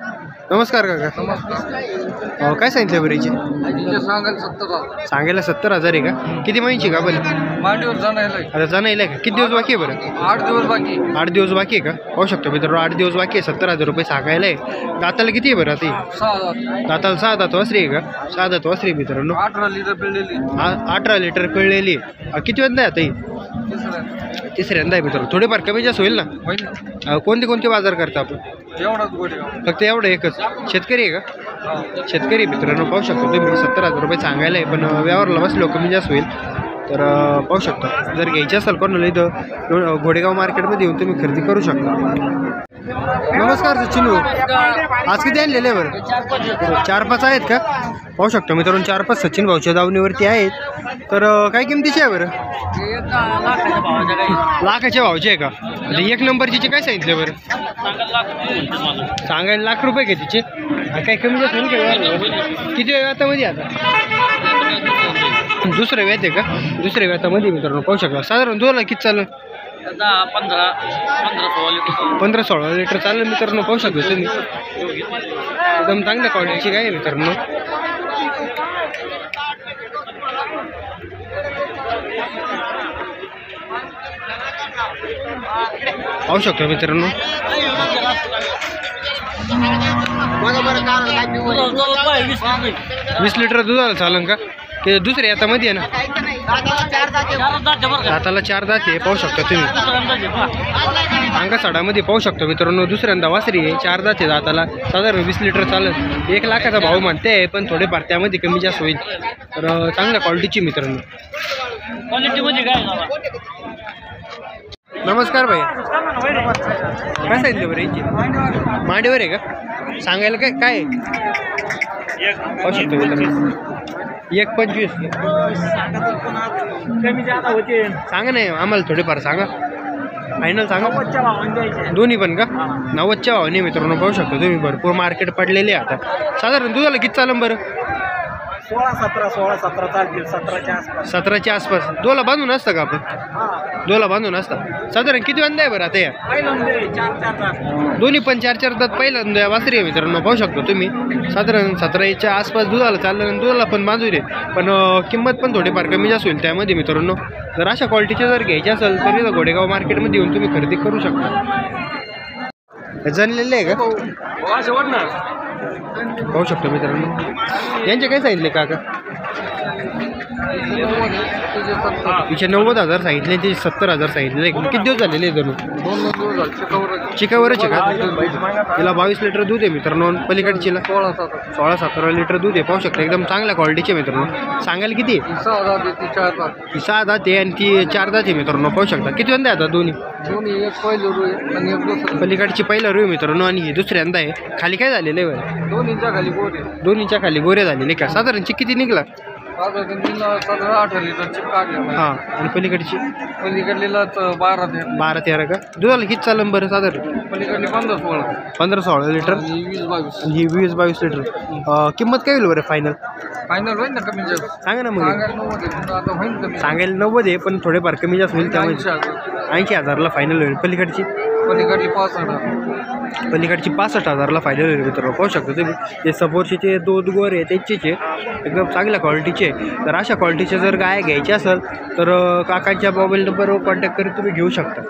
नमस्कार काका. काय सांगितलं बरं हिचे? सांगायला 70,000 आहे का? किती महिन्याची का पण? मांडीवर जाणार आता जाणार का? किती दिवस बाकी आहे बरं? 8 दिवस बाकी. 8 दिवस बाकी आहे का? पाहू शकतो मित्रांनो, 8 दिवस बाकी आहे. 70,000 रुपये सांगायला आहे. दाताला किती आहे बरं आता? 6,000. दाताला 6 दात वासरी आहे का? 6 दात वासरी मित्रांनो. 18 लिटर पिळलेली. 18 लिटर पिळलेली. किती वेळा आहे आता ही? तिसऱ्यांदा आहे मित्रांनो. थोडेफार कमी जास्त होईल ना? कोणते कोणते बाजार करता आपण? एवढाच गोडेगाव. फक्त एवढं एकच. शेतकरी आहे का? शेतकरी मित्रांनो, पाहू शकतो तुम्ही. 70,000 रुपये सांगायला आहे, पण व्यवहारला बसलो कमी जास्त होईल. तर पाहू शकता, जर घ्यायची असेल कोणाला इथं घोडेगाव मार्केटमध्ये येऊन तुम्ही खरेदी करू शकता. नमस्कार सचिन, आज किती आणलेले आहे बरं? 4-5 आहेत का? पाहू शकतो मित्रांनो, 4-5 सचिन भाऊच्या दावणीवरती आहेत. तर काय किमतीचे आहे बरं? लाखाच्या भावाचे आहे का? म्हणजे 1 नंबरची काय सांगितले बरं? सांगायला लाख रुपये का तिचे? काय कमी जास्त होईल का? किती व्यातामध्ये आता? दुसऱ्या व्यात आहे का? दुसऱ्या व्यातामध्ये मित्रांनो पाहू शकता. साधारण दोनला किती चालू? 15-16 लिटर चालेल मित्रांनो, पाहू शकतो तुम्ही. एकदम चांगल्या क्वालिटीची काय आहे मित्रांनो. पाहू शकतो मित्रांनो. 20 लिटर दुधाला चालेल का? की दुसऱ्या यातामध्ये आहे ना? दाताला 4 दात आहे, पाहू शकता तुम्ही. अंगासाडामध्ये पाहू शकतो मित्रांनो. दुसऱ्यांदा वासरी आहे, 4 दात आहे दाताला. साधारण 20 लिटर चालेल. 1 लाखाचा भाव म्हणते, पण थोडेफार त्यामध्ये कमी जास्त होईल. तर चांगल्या क्वालिटीची मित्रांनो. नमस्कार भाई, काय सांगितलं बरं यांची? मांडीवर आहे का? सांगायला काय काय पाहू शकतो मित्रांनो. 1.25 सांगा नाही आम्हाला, थोडेफार सांगा. फायनल सांगा. दोन्ही पण का? 90च्या भावाने मित्रांनो, पाहू शकतो तुम्ही. भरपूर मार्केट पडलेले आहे आता. साधारण दुधाला किती चालेल बरं? 16-17 चालतील. 17च्या आसपास. 17च्या आसपास. दोला बांधून असतं का आपण? दोला बांधून असतं. साधारण किती वांदा आहे बरं आता या? दोन्ही पण 4-4 दात पहिल्यांदा वासरी आहे मित्रांनो, पाहू शकतो तुम्ही. साधारण 17च्या आसपास दुधाला चाललं. दुधाला पण बांधू दे, पण किंमत पण थोडीफार कमी जास्त होईल त्यामध्ये मित्रांनो. जर अशा क्वालिटीचे जर घ्यायचे असेल तरी घोडेगाव मार्केटमध्ये येऊन तुम्ही खरेदी करू शकता. जाणलेले आहे का? पाहू शकतो मित्रांनो. यांचे काय सांगितले काका? 90,000 सांगितले. ते 70,000 सांगितले. किती दिवस झालेले जणू? चिकावरच आहे का? तिला 22 लिटर दूध आहे मित्रांनो. पलीकडचीला 16-17 लिटर दूध आहे, पाहू शकता. एकदम चांगल्या क्वालिटीचे मित्रांनो. सांगायला किती आहे? 6 दात आहे आणि ती 4 दात आहे मित्रांनो, पाहू शकता. किती वंदा आहे आता दोन्ही? पलीकडची पहिला रू मित्रांनो, आणि ही दुसऱ्यांदा आहे. खाली काय झालेलं आहे? 2 इंचा खाली गोरे झालेले का? साधारण किती निघला? 17-18 लिटर चिप काढले. हां, आणि पलीकडची? पलीकडलेला 12-13 का? दुधाला किती चालेल बरं साधारण? पलीकडले 15-16 लिटर. 20-22 लिटर. किंमत काय होईल बरं फायनल? फायनल होईल ना कमी जास्त? सांगा ना मग. सांगायला 90 आहे, पण थोडेफार कमी जास्त होईल. त्यामुळे 80,000ला फायनल होईल. पलीकडची? पलीकडली 65,000. पलीकडची 65,000ला फायनल होईल मित्रांनो, पाहू शकतो तुम्ही. ते समोरचे 2 गोर आहे त्यांचेच आहे, एकदम चांगल्या क्वालिटीचे. तर अशा क्वालिटीचे जर गाय घ्यायची असेल तर काकांच्या मोबाईल नंबरवर कॉन्टॅक्ट करून तुम्ही घेऊ शकता.